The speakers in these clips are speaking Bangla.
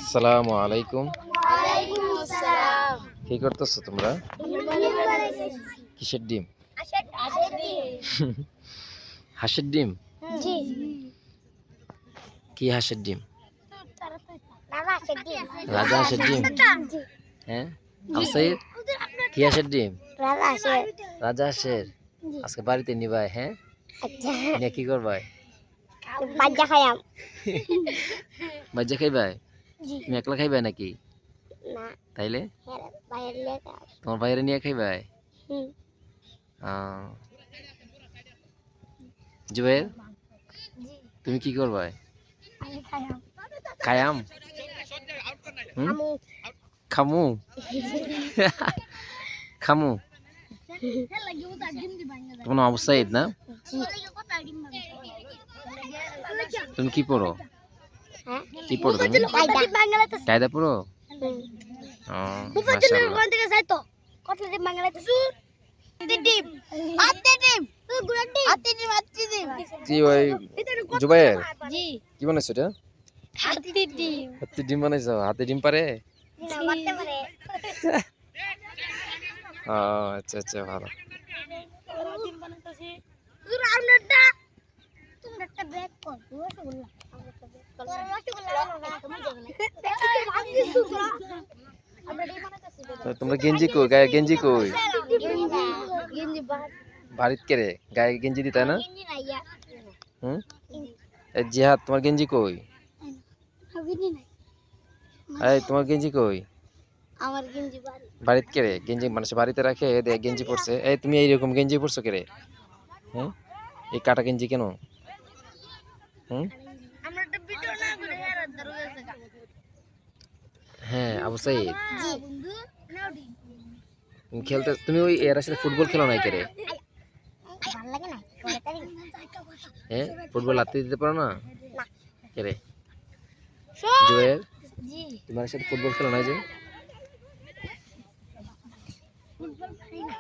আসসালামু আলাইকুম। ওয়ালাইকুম আসসালাম। কি করতেছো তোমরা? কিসের ডিম? হাঁসের ডিম? জি কি হাঁসের ডিম? রাজা রাজা হাঁসের ডিম? হ্যাঁ আউসাইদ, কি হাঁসের ডিম? রাজা হাঁসের। আজকে বাড়িতে নিবাই, হ্যাঁ? আচ্ছা নিয়ে কি করবাই? বাজ্জা খাইয়াম বাজ্জা খাইবাই? জি তুমি একলা খাইবাই নাকি? না তাইলে বাইরে লেখা তোমার বাইরে নিয়ে খাইবাই? হুম জুয়েল, জি তুমি কি করবাই? আমি খাইয়াম খায়াম? আমু খামু? খামু? তোমার নাম আবু সাইদ না? তুমি কি পড়ো? হ্যাঁ কি পড়ো তুমি? কায়দা পড়ো? ও, মাশাআল্লাহ। থেকে যাই তো কতলা ডিম বাংলাতে ডিম হাতে ডিম গুড়া ডিম হাতে ডিম কি ওই জুবাইর, জি কি বানাইছো এটা? হাতে ডিম হাতে ডিম বানাইছো? হাতে ডিম পারে? না মারতে পারে ও আচ্ছা আচ্ছা, ভালো। ডিম বানাইতাছি পুরো আমরাটা তোমরা একটা ব্রেক কর রসগোল্লা আমরা ব্রেক কর রসগোল্লা না তুমি যাবে না আমরা ডিম বানাইতাছি তো তোমরা গেঞ্জি কই? গায়ে গেঞ্জি কই? গেঞ্জি বাড়িত কেরে গায়ে গেঞ্জি দিতা না? গেঞ্জি নাইয়া হুম, এই জিহাদ, তোমার গেঞ্জি কই? গেঞ্জি নাই এই তোমার গেঞ্জি কই? আমার গেঞ্জি বাড়ি বাড়িত কেরে গেঞ্জি মানুষ বাড়িতে রাখে, এ দেখ গেঞ্জি পরছে। এই তুমি এইরকম গেঞ্জি পরছো কেরে? হ্যাঁ, এই কাটা গেঞ্জি কেন? হুম, আমরা একটা ভিডিও না করে আর দরজা জায়গা হ্যাঁ আবু সাইদ, জি বন্ধু নাও ডিম তুমি খেলতে, তুমি ওই এর সাথে ফুটবল খেলো নাই কেরে? ভালো লাগে না পরে তারি হ্যাঁ, ফুটবল হাতে দিতে পারো না না কেরে? জুয়েল, জি তোমার সাথে ফুটবল খেলো নাই যে? ফুটবল খেলি না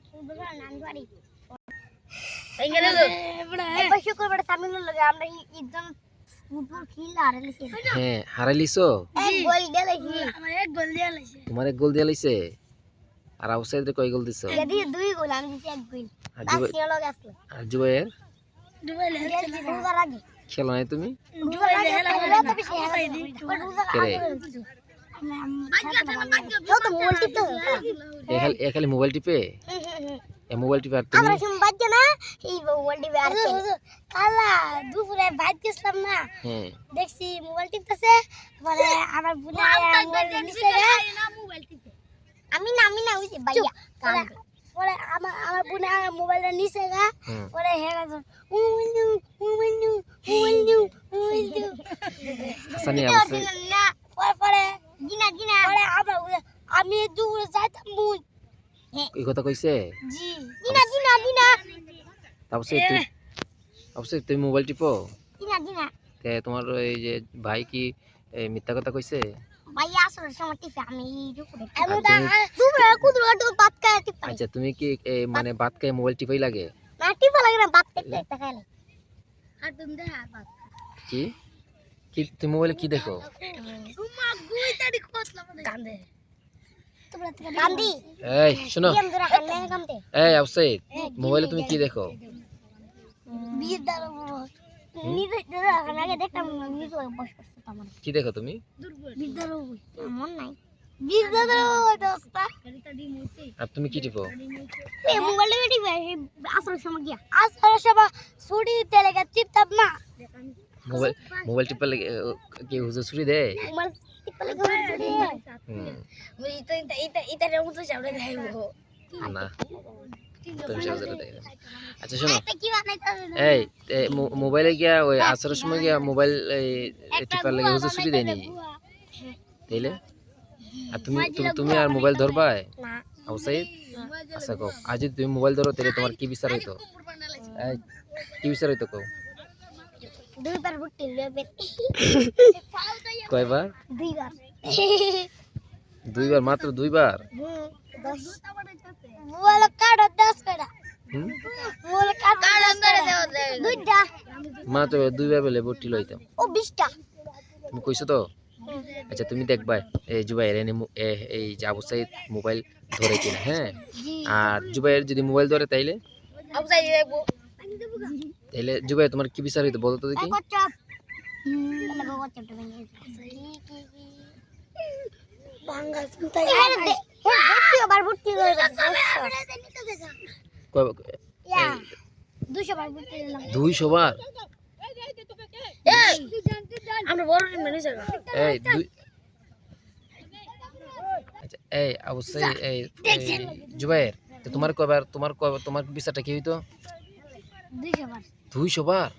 ফুটবল নান বাড়ি এঙ্গেলে তো শুক্রবার তামিল লাগে আমরা ইজন ফুটবল খেলা আর লিছে হ্যাঁ, হারাইলিছো? এক গোল দিলাইছি আমার এক গোল দিলাইছে তোমার এক গোল দিয়ে লাইছে, আর আবু সাইদ কয় গোল দিছো? যদি দুই গোল আমি দিছি এক গোল আর বাস খেলা গেছে আর জুয়েল দুবাই লেছে দুবার আগে খেলো নাই তুমি দুবার আগে খেলা তো বেশি কেরে? তো তো মোবাইল টিপতে এ খালি মোবাইল টিপে? এ মোবাইল টিপে আর তুমি? আমরা সব বাজছে না এই মোবাইল টিপে আর কালা দুপুরে বাইক গেছিলাম না হ্যাঁ, দেখছি মোবাইল টিপতেছে পরে আমার বুনা মোবাইল নিচে না মোবাইল টিপে আমি না হইছে ভাইয়া পরে আমার বুনা মোবাইলটা নিচে গা হুম। পরে হেরা উমনু হাসানি আবু সাইদ, না পরে গিনা পরে আমি দূরে যাইতাম মুই এই কথা কইছে? জি গিনা আবু সাইদ তুমি, আবু সাইদ তুমি মোবাইল টিপো? গিনা তে তোমার এই যে ভাই কি এই মিথ্যা কথা কইছে? ভাইয়া আসলে সময় টিপে আমি দুপুরে আর তুমি, দুপুরে কুদুর ভাত খাই টিপে আচ্ছা তুমি কি মানে ভাত খাই মোবাইল টিপাই লাগে? না টিপা লাগে না ভাত খেতে একটা খাইলে আর তুমি দেখা ভাত কি কি তুমি মোবাইলে কি দেখো? সুমা গুইতাড়ি খোসলাম কান্দে তোমরা থেকে কান্দি এই শোনো, গেম ধরে হালে কান্দে এই আবু সাইদ মোবাইলে তুমি কি দেখো? বিয়ে দাও নিজে দাদা আগে দেখতাম নিজে বস করতে আমার কি দেখো তুমি? বিদ্যারও মন নাই বিদ্যারও দোস্তা আর তুমি কি টিপো? এই মোবাইলে টিপে আসর সময় গিয়া আসর সময় ছুটি তেলে গা টিপতাম না মোবাইল টিপা লাগে কি হুজুর ছুরি দেয়? মোবাইল টিপলে ছুটি হুম, মুই তো এটা রে মতো যাবে দেখাইবো না তুমি হুজুর দেয় না। আচ্ছা শোনো, এটা কি বানাইতাম এই মোবাইলে গিয়া ওই আসরের সময় গিয়া মোবাইল টিপার লাগে হুজুর ছুরি দেয়নি তাইলে? আর তুমি তুমি তুমি আর মোবাইল ধরবাই? না আবু সাইদ, আচ্ছা কও, আজ যদি তুমি মোবাইল ধরো তাহলে তোমার কি বিচার হইতো? এই কি বিচার হইতো কও? দুইবার ভুট্টি লেবে কয়বার? দুইবার দুইবার? মাত্র দুইবার? 10 মোবাইল কার্ড 10 টাকা হুম? বলে কাটা দুইটা মা তো 2 বার বলে ভর্তি লইতাম ও 20টা তুমি কইছো তো আচ্ছা তুমি দেখবা এই জুবাইর এই যে আবু সাইদ মোবাইল ধরে কিনা হ্যাঁ আর জুবাইর যদি মোবাইল ধরে তাইলে আবু যাই দেখবো তাইলে জুবাইর তোমার কি বিচার হইতো বলো তো দেখি কচ্চা তাহলে কচ্চাটা ভেঙে বাঙ্গাল চিন্তাই দেখছি আবার ভর্তি করে ইয়া 200 বার ভর্তি দিলাম 200 বার আমরা বড় টিম ম্যানেজার এই আচ্ছা এই আবু সাইদ এই জুবাইর তো তোমার বিচারটা কি হইতো 200 বার 200 বার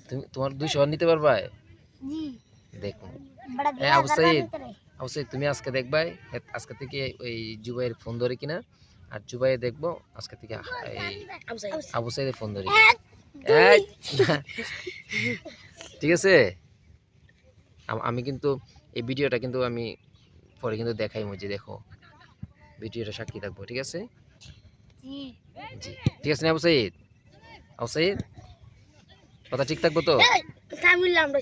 তুমি তোমার 200 বার নিতে পারবা জি দেখো বড় এই আবু সাইদ তুমি আজকে দেখবাই আজকে থেকে ওই জুবাইয়ের ফোন ধরে কিনা আর জুবাইয়ে দেখবো আজকে থেকে এই আবু সাইদের ফোন ধরে এই, ঠিক আছে আমি কিন্তু এই ভিডিওটা কিন্তু আমি পরে কিন্তু দেখাই মজে দেখো ভিডিওটা সাক্ষী থাকবো ঠিক আছে জি জি ঠিক আছে না আবু সাইদ কথা ঠিক থাকবো তো তামিল আমরা